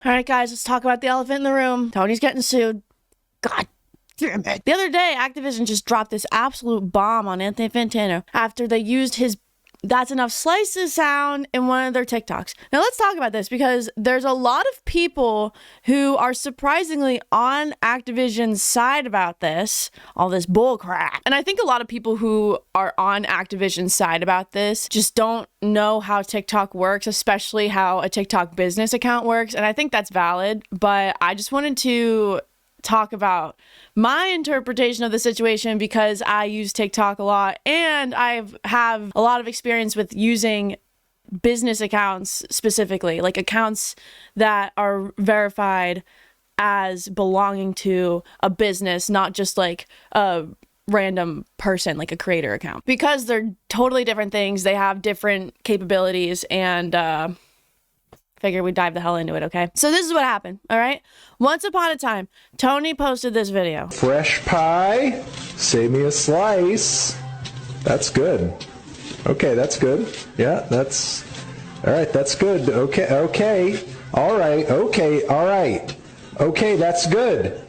All right, guys, let's talk about the elephant in the room. Tony's getting sued. God damn it. The other day, Activision just dropped this absolute bomb on Anthony Fantano after they used his "That's Enough" slices sound in one of their TikToks. Now, let's talk about this because there's a lot of people who are surprisingly on Activision's side about this, all this bull crap. And I think a lot of people who are on Activision's side about this just don't know how TikTok works, especially how a TikTok business account works. And I think that's valid, but I just wanted to talk about my interpretation of the situation because I use TikTok a lot and I have a lot of experience with using business accounts, specifically like accounts that are verified as belonging to a business, not just like a random person, like a creator account, because they're totally different things. They have different capabilities, and figure we dive the hell into it, okay? So this is what happened, all right? Once upon a time, Tony posted this video. Fresh pie, save me a slice. That's good. Okay, that's good. Yeah, that's, all right, that's good. Okay, all right, okay, all right. Okay, that's good.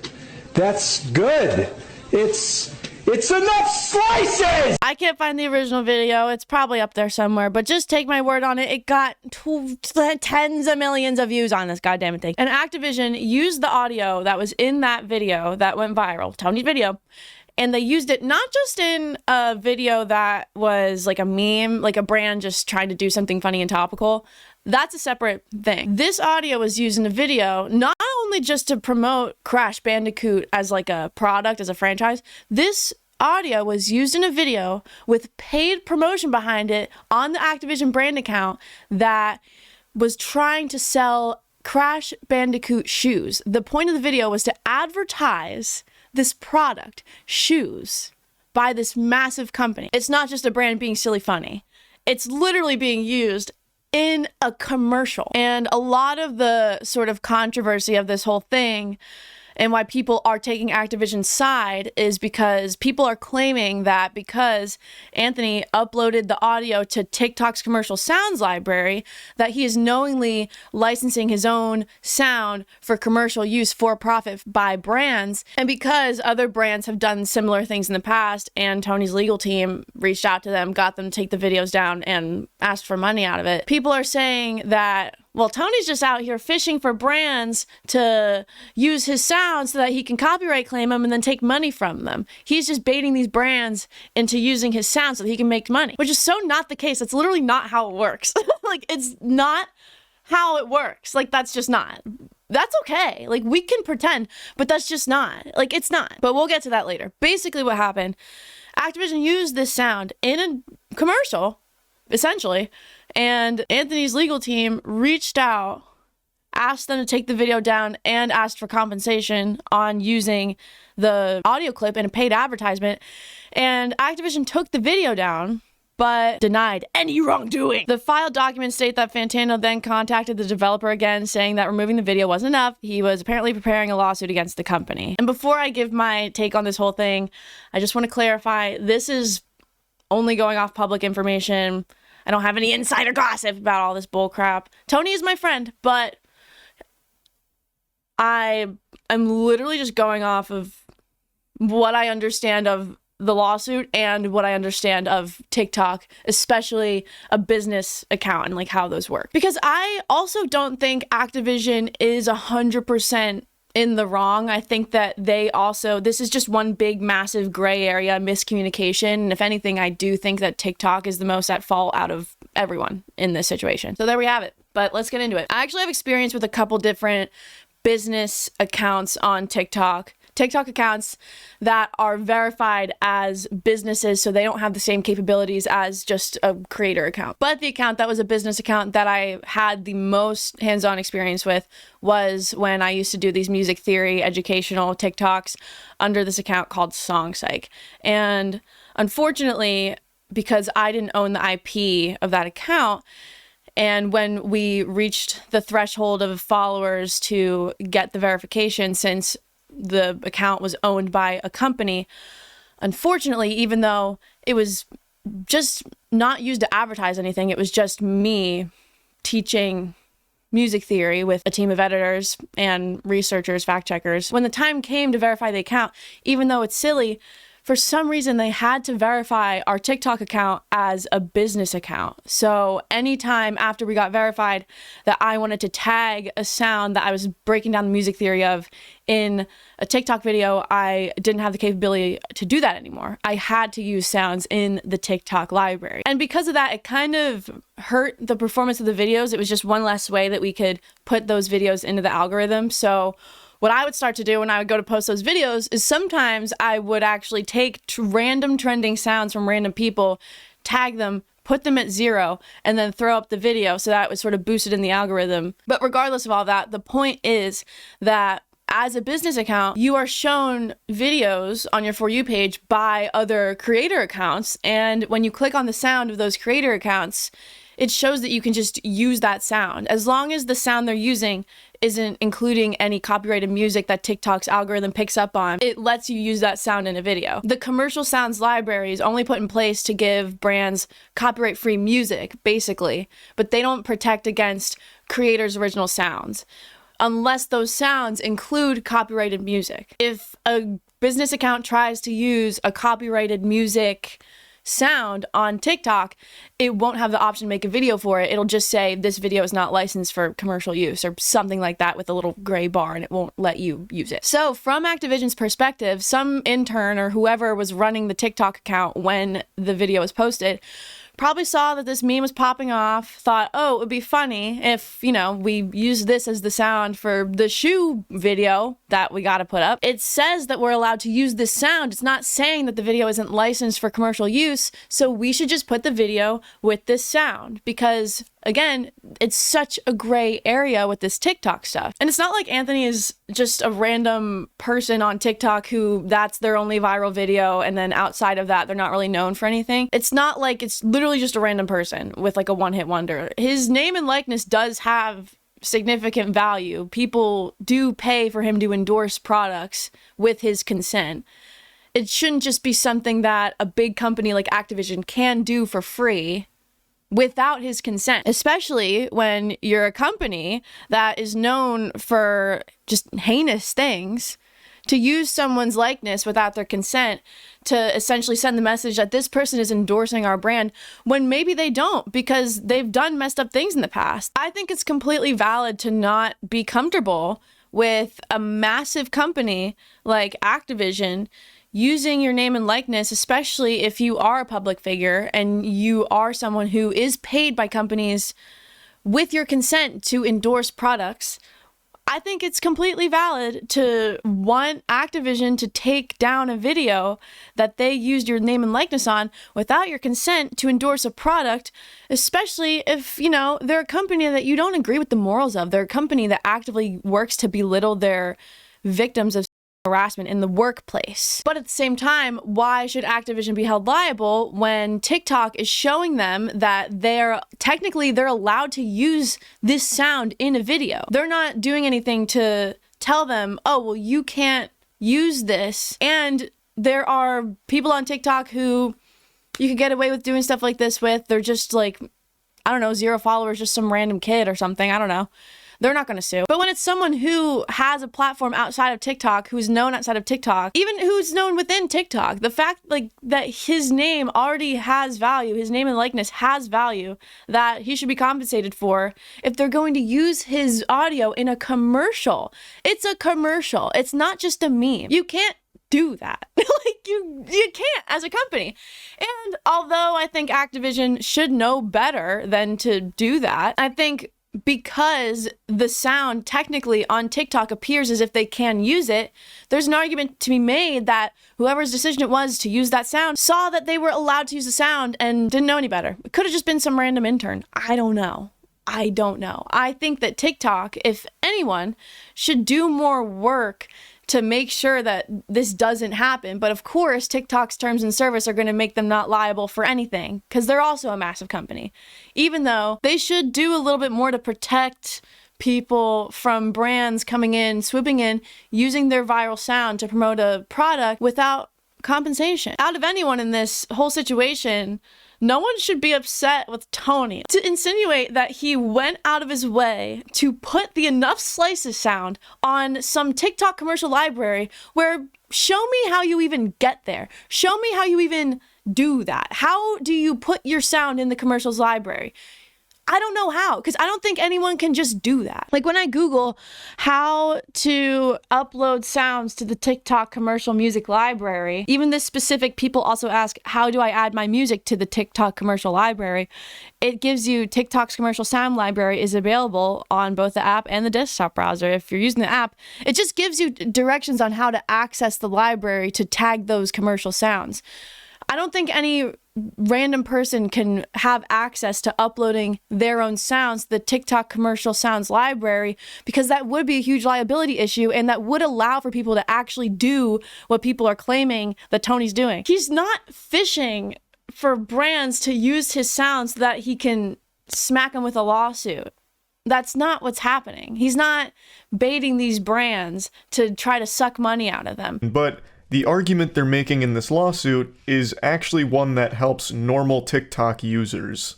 That's good. It's enough slices! I can't find the original video. It's probably up there somewhere, but just take my word on it. It got tens of millions of views on this goddamn thing. And Activision used the audio that was in that video that went viral, Tony's video, and they used it not just in a video that was like a meme, like a brand just trying to do something funny and topical. That's a separate thing. This audio was used in a video not only just to promote Crash Bandicoot as like a product, as a franchise. This audio was used in a video with paid promotion behind it on the Activision brand account that was trying to sell Crash Bandicoot shoes. The point of the video was to advertise this product, shoes, by this massive company. It's not just a brand being silly funny. It's literally being used in a commercial. And a lot of the sort of controversy of this whole thing and why people are taking Activision's side is because people are claiming that because Anthony uploaded the audio to TikTok's commercial sounds library, that he is knowingly licensing his own sound for commercial use for profit by brands. And because other brands have done similar things in the past and Tony's legal team reached out to them, got them to take the videos down and asked for money out of it, people are saying that, well, Tony's just out here fishing for brands to use his sound so that he can copyright claim them and then take money from them. He's just baiting these brands into using his sound so that he can make money, which is so not the case. That's literally not how it works. Like, it's not how it works. Like, that's just not. That's okay. Like, we can pretend, but that's just not. Like, it's not. But we'll get to that later. Basically what happened, Activision used this sound in a commercial, essentially, and Anthony's legal team reached out, asked them to take the video down, and asked for compensation on using the audio clip in a paid advertisement. And Activision took the video down, but denied any wrongdoing. The filed documents state that Fantano then contacted the developer again, saying that removing the video wasn't enough. He was apparently preparing a lawsuit against the company. And before I give my take on this whole thing, I just want to clarify, this is only going off public information. I don't have any insider gossip about all this bull crap. Tony is my friend, but I'm literally just going off of what I understand of the lawsuit and what I understand of TikTok, especially a business account and like how those work. Because I also don't think Activision is 100% in the wrong. I think that this is just one big massive gray area, miscommunication. And if anything, I do think that TikTok is the most at fault out of everyone in this situation. So there we have it. But let's get into it. I actually have experience with a couple different business accounts on TikTok accounts that are verified as businesses, so they don't have the same capabilities as just a creator account. But the account that was a business account that I had the most hands-on experience with was when I used to do these music theory educational TikToks under this account called Song Psych. And unfortunately, because I didn't own the IP of that account, and when we reached the threshold of followers to get the verification, since the account was owned by a company, unfortunately, even though it was just not used to advertise anything, it was just me teaching music theory with a team of editors and researchers, fact checkers. When the time came to verify the account, even though it's silly, for some reason they had to verify our TikTok account as a business account. So anytime after we got verified that I wanted to tag a sound that I was breaking down the music theory of in a TikTok video, I didn't have the capability to do that anymore. I had to use sounds in the TikTok library. And because of that, it kind of hurt the performance of the videos. It was just one less way that we could put those videos into the algorithm. So what I would start to do when I would go to post those videos is sometimes I would actually take random trending sounds from random people, tag them, put them at 0, and then throw up the video so that it was sort of boosted in the algorithm. But regardless of all that, the point is that as a business account, you are shown videos on your For You page by other creator accounts. And when you click on the sound of those creator accounts, it shows that you can just use that sound. As long as the sound they're using isn't including any copyrighted music that TikTok's algorithm picks up on, it lets you use that sound in a video. The commercial sounds library is only put in place to give brands copyright-free music, basically, but they don't protect against creators' original sounds, unless those sounds include copyrighted music. If a business account tries to use a copyrighted music sound on TikTok, it won't have the option to make a video for it. It'll just say this video is not licensed for commercial use or something like that with a little gray bar, and it won't let you use it. So from Activision's perspective, some intern or whoever was running the TikTok account when the video was posted probably saw that this meme was popping off, thought, oh, it would be funny if, we use this as the sound for the shoe video that we got to put up. It says that we're allowed to use this sound. It's not saying that the video isn't licensed for commercial use, so we should just put the video with this sound because, again, it's such a gray area with this TikTok stuff. And it's not like Anthony is just a random person on TikTok who that's their only viral video, and then outside of that, they're not really known for anything. It's not like it's literally just a random person with like a one-hit wonder. His name and likeness does have significant value. People do pay for him to endorse products with his consent. It shouldn't just be something that a big company like Activision can do for free without his consent, especially when you're a company that is known for just heinous things. To use someone's likeness without their consent to essentially send the message that this person is endorsing our brand when maybe they don't because they've done messed up things in the past. I think it's completely valid to not be comfortable with a massive company like Activision using your name and likeness, especially if you are a public figure and you are someone who is paid by companies with your consent to endorse products. I think it's completely valid to want Activision to take down a video that they used your name and likeness on without your consent to endorse a product, especially if, they're a company that you don't agree with the morals of. They're a company that actively works to belittle their victims of harassment in the workplace. But at the same time, why should Activision be held liable when TikTok is showing them that they're allowed to use this sound in a video? They're not doing anything to tell them, oh, well, you can't use this. And there are people on TikTok who you could get away with doing stuff like this with. They're just like, 0 followers, just some random kid or something. I don't know. They're not going to sue. But when it's someone who has a platform outside of TikTok, who's known outside of TikTok, even who's known within TikTok, the fact that his name already has value, his name and likeness has value that he should be compensated for if they're going to use his audio in a commercial. It's a commercial. It's not just a meme. You can't do that. You can't as a company. And although I think Activision should know better than to do that, I think because the sound technically on TikTok appears as if they can use it, there's an argument to be made that whoever's decision it was to use that sound saw that they were allowed to use the sound and didn't know any better. It could have just been some random intern. I don't know. I think that TikTok, if anyone, should do more work to make sure that this doesn't happen. But of course, TikTok's terms and service are going to make them not liable for anything because they're also a massive company, even though they should do a little bit more to protect people from brands coming in, swooping in, using their viral sound to promote a product without compensation. Out of anyone in this whole situation, No one should be upset with Tony. To insinuate that he went out of his way to put the Enough Slices sound on some TikTok commercial library where, show me how you even get there. Show me how you even do that. How do you put your sound in the commercials library? I don't know how, because I don't think anyone can just do that. Like when I Google how to upload sounds to the TikTok commercial music library, even this specific people also ask, how do I add my music to the TikTok commercial library? It gives you TikTok's commercial sound library is available on both the app and the desktop browser. If you're using the app, it just gives you directions on how to access the library to tag those commercial sounds. I don't think any random person can have access to uploading their own sounds to the TikTok commercial sounds library, because that would be a huge liability issue, and that would allow for people to actually do what people are claiming that Tony's doing. He's not fishing for brands to use his sounds so that he can smack them with a lawsuit. That's not what's happening. He's not baiting these brands to try to suck money out of them. But the argument they're making in this lawsuit is actually one that helps normal TikTok users.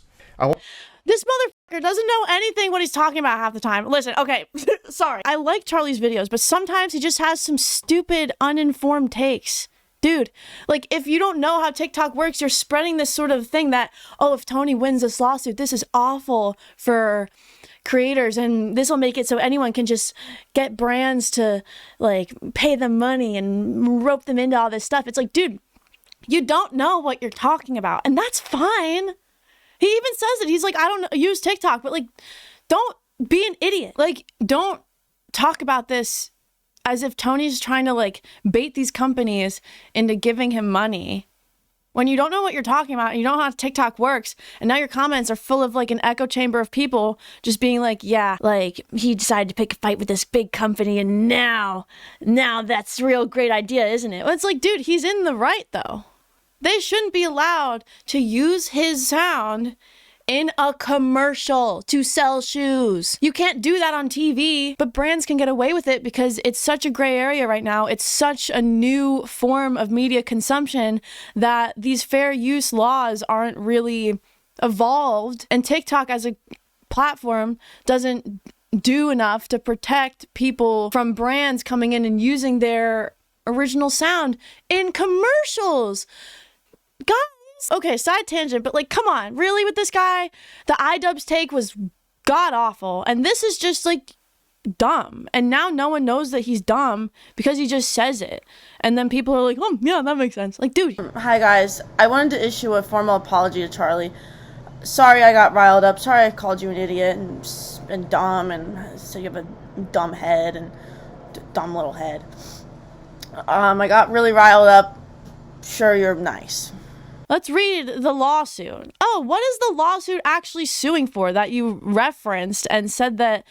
This motherfucker doesn't know anything what he's talking about half the time. Listen, okay, sorry. I like Charlie's videos, but sometimes he just has some stupid, uninformed takes. Dude, like, if you don't know how TikTok works, you're spreading this sort of thing that, oh, if Tony wins this lawsuit, this is awful for creators, and this will make it so anyone can just get brands to, like, pay them money and rope them into all this stuff. It's like, dude, you don't know what you're talking about, and that's fine. He even says it. He's like, I don't use TikTok, but, like, don't be an idiot. Like, don't talk about this as if Tony's trying to, like, bait these companies into giving him money when you don't know what you're talking about and you don't know how TikTok works, and now your comments are full of, like, an echo chamber of people just being like, yeah, like, he decided to pick a fight with this big company, and now that's a real great idea, isn't it? Well, it's like, dude, he's in the right, though. They shouldn't be allowed to use his sound in a commercial to sell shoes. You can't do that on TV, but brands can get away with it because it's such a gray area right now. It's such a new form of media consumption that these fair use laws aren't really evolved, and TikTok as a platform doesn't do enough to protect people from brands coming in and using their original sound in commercials. Guys, okay, side tangent, but, like, come on, really with this guy? The iDubbbz take was god-awful, and this is just, like, dumb. And now no one knows that he's dumb because he just says it. And then people are like, oh, yeah, that makes sense. Like, dude. Hi, guys. I wanted to issue a formal apology to Charlie. Sorry I got riled up. Sorry I called you an idiot and dumb, and so you have a dumb head and dumb little head. I got really riled up. Sure, you're nice. Let's read the lawsuit. Oh, what is the lawsuit actually suing for that you referenced and said that,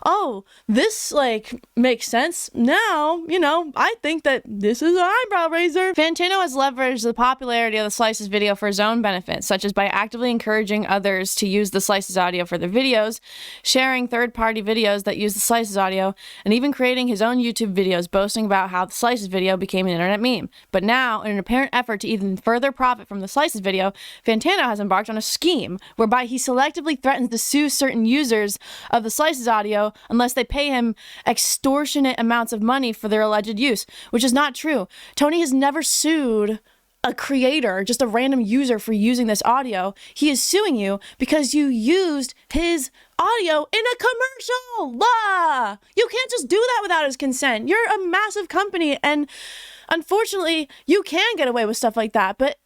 oh, this, like, makes sense? Now, you know, I think that this is an eyebrow raiser. Fantano has leveraged the popularity of the Slices video for his own benefit, such as by actively encouraging others to use the Slices audio for their videos, sharing third-party videos that use the Slices audio, and even creating his own YouTube videos boasting about how the Slices video became an internet meme. But now, in an apparent effort to even further profit from the Slices video, Fantano has embarked on a scheme whereby he selectively threatens to sue certain users of the Slices audio unless they pay him extortionate amounts of money for their alleged use, which is not true. Tony has never sued a creator, just a random user, for using this audio. He is suing you because you used his audio in a commercial. Blah! You can't just do that without his consent. You're a massive company, and unfortunately, you can get away with stuff like that, but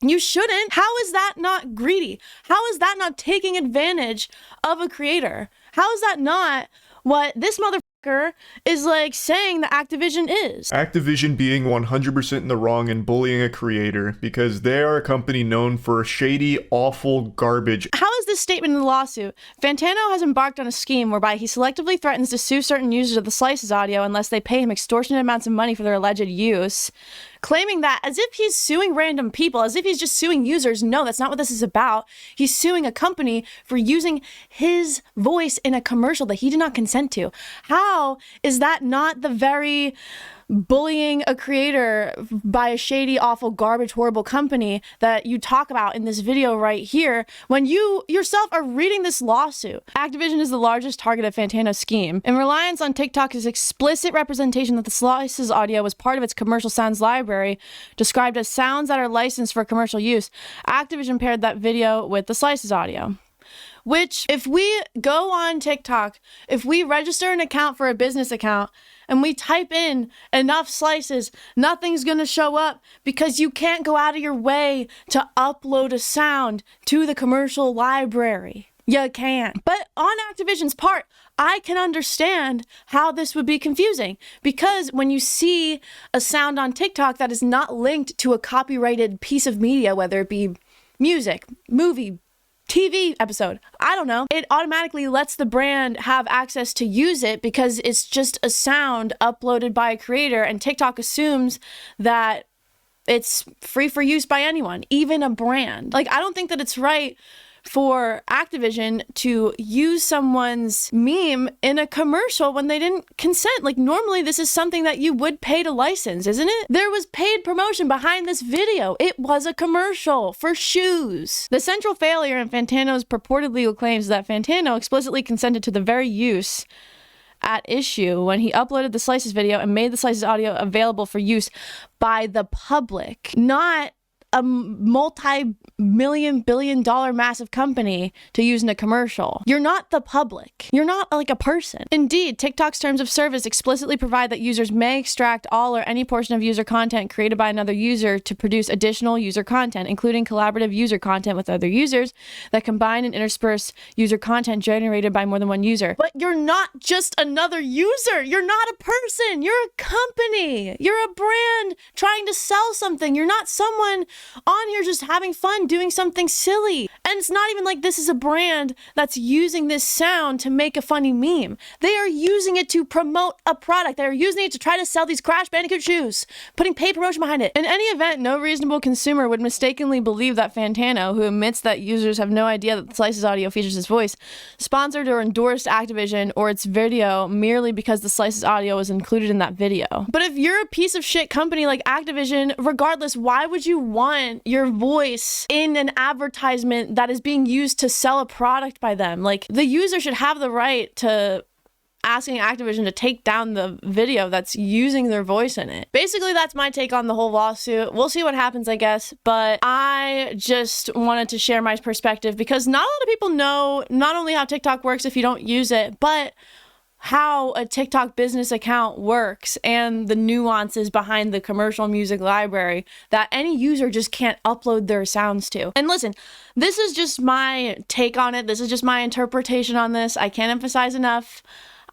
you shouldn't. How is that not greedy? How is that not taking advantage of a creator? How is that not what this motherfucker is, like, saying that Activision is? Activision being 100% in the wrong and bullying a creator because they are a company known for shady, awful garbage. How is this statement in the lawsuit? Fantano has embarked on a scheme whereby he selectively threatens to sue certain users of the Slices audio unless they pay him extortionate amounts of money for their alleged use, claiming that as if he's suing random people, as if he's just suing users. No, that's not what this is about. He's suing a company for using his voice in a commercial that he did not consent to. How is that not the very bullying a creator by a shady, awful, garbage, horrible company that you talk about in this video right here when you yourself are reading this lawsuit? Activision is the largest target of Fantano's scheme. In reliance on TikTok's explicit representation that the Slices audio was part of its commercial sounds library, described as sounds that are licensed for commercial use, Activision paired that video with the Slices audio. Which, if we go on TikTok, if we register an account for a business account, and we type in enough slices, nothing's gonna show up because you can't go out of your way to upload a sound to the commercial library. You can't. But on Activision's part, I can understand how this would be confusing, because when you see a sound on TikTok that is not linked to a copyrighted piece of media, whether it be music, movie, TV episode, I don't know, it automatically lets the brand have access to use it because it's just a sound uploaded by a creator, and TikTok assumes that it's free for use by anyone, even a brand. Like, I don't think that it's right for Activision to use someone's meme in a commercial when they didn't consent. Like, normally this is something that you would pay to license, isn't it? There was paid promotion behind this video. It was a commercial for shoes. The central failure in Fantano's purported legal claims is that Fantano explicitly consented to the very use at issue when he uploaded the Slices video and made the Slices audio available for use by the public, not a multi-million billion dollar massive company to use in a commercial. You're not the public. You're not like a person. Indeed, TikTok's terms of service explicitly provide that users may extract all or any portion of user content created by another user to produce additional user content, including collaborative user content with other users that combine and intersperse user content generated by more than one user. But you're not just another user. You're not a person. You're a company. You're a brand trying to sell something. You're not someone on here just having fun doing something silly. And it's not even like this is a brand that's using this sound to make a funny meme. They are using it to promote a product. They are using it to try to sell these Crash Bandicoot shoes, putting paid promotion behind it. In any event, no reasonable consumer would mistakenly believe that Fantano, who admits that users have no idea that the Slices audio features his voice, sponsored or endorsed Activision or its video merely because the Slices audio was included in that video. But if you're a piece of shit company like Activision, regardless, why would you want your voice in an advertisement that is being used to sell a product by them? Like, the user should have the right to asking Activision to take down the video that's using their voice in it. Basically, that's my take on the whole lawsuit. We'll see what happens, I guess, but I just wanted to share my perspective because not a lot of people know not only how TikTok works if you don't use it, but how a TikTok business account works and the nuances behind the commercial music library that any user just can't upload their sounds to. And listen, this is just my take on it. This is just my interpretation on this. I can't emphasize enough.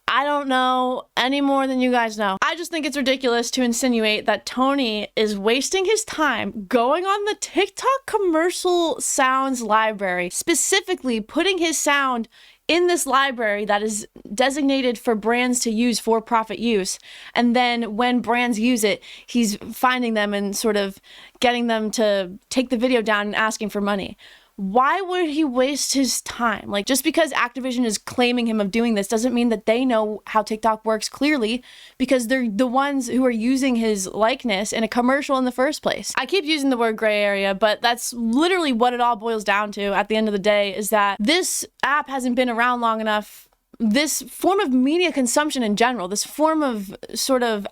I don't know any more than you guys know. I just think it's ridiculous to insinuate that Tony is wasting his time going on the TikTok commercial sounds library, specifically putting his sound in this library that is designated for brands to use for profit use. And then when brands use it, he's finding them and sort of getting them to take the video down and asking for money. Why would he waste his time? Like, just because Activision is claiming him of doing this doesn't mean that they know how TikTok works clearly, because they're the ones who are using his likeness in a commercial in the first place. I keep using the word gray area, but that's literally what it all boils down to at the end of the day, is that this app hasn't been around long enough. This form of media consumption in general, this form of sort of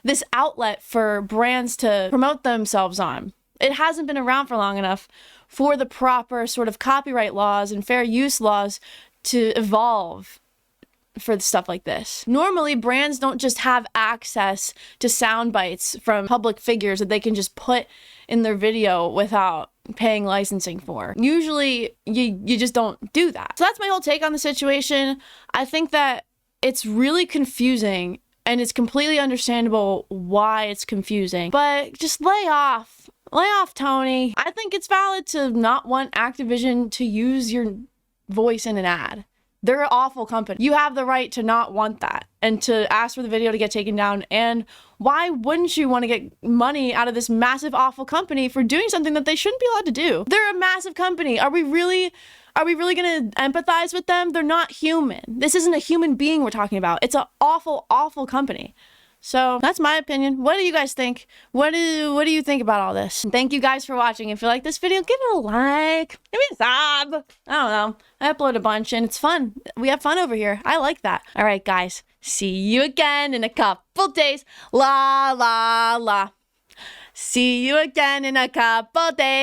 this outlet for brands to promote themselves on, it hasn't been around for long enough for the proper sort of copyright laws and fair use laws to evolve for stuff like this. Normally, brands don't just have access to sound bites from public figures that they can just put in their video without paying licensing for. Usually, you just don't do that. So that's my whole take on the situation. I think that it's really confusing, and it's completely understandable why it's confusing, but just lay off. Lay off, Tony. I think it's valid to not want Activision to use your voice in an ad. They're an awful company. You have the right to not want that and to ask for the video to get taken down. And why wouldn't you want to get money out of this massive, awful company for doing something that they shouldn't be allowed to do? They're a massive company. Are we really going to empathize with them? They're not human. This isn't a human being we're talking about. It's an awful, awful company. So that's my opinion. What do you guys think? What do you think about all this? And thank you guys for watching. If you like this video, give it a like. Give me a sub. I don't know. I upload a bunch and it's fun. We have fun over here. I like that. All right, guys. See you again in a couple days. La, la, la. See you again in a couple days.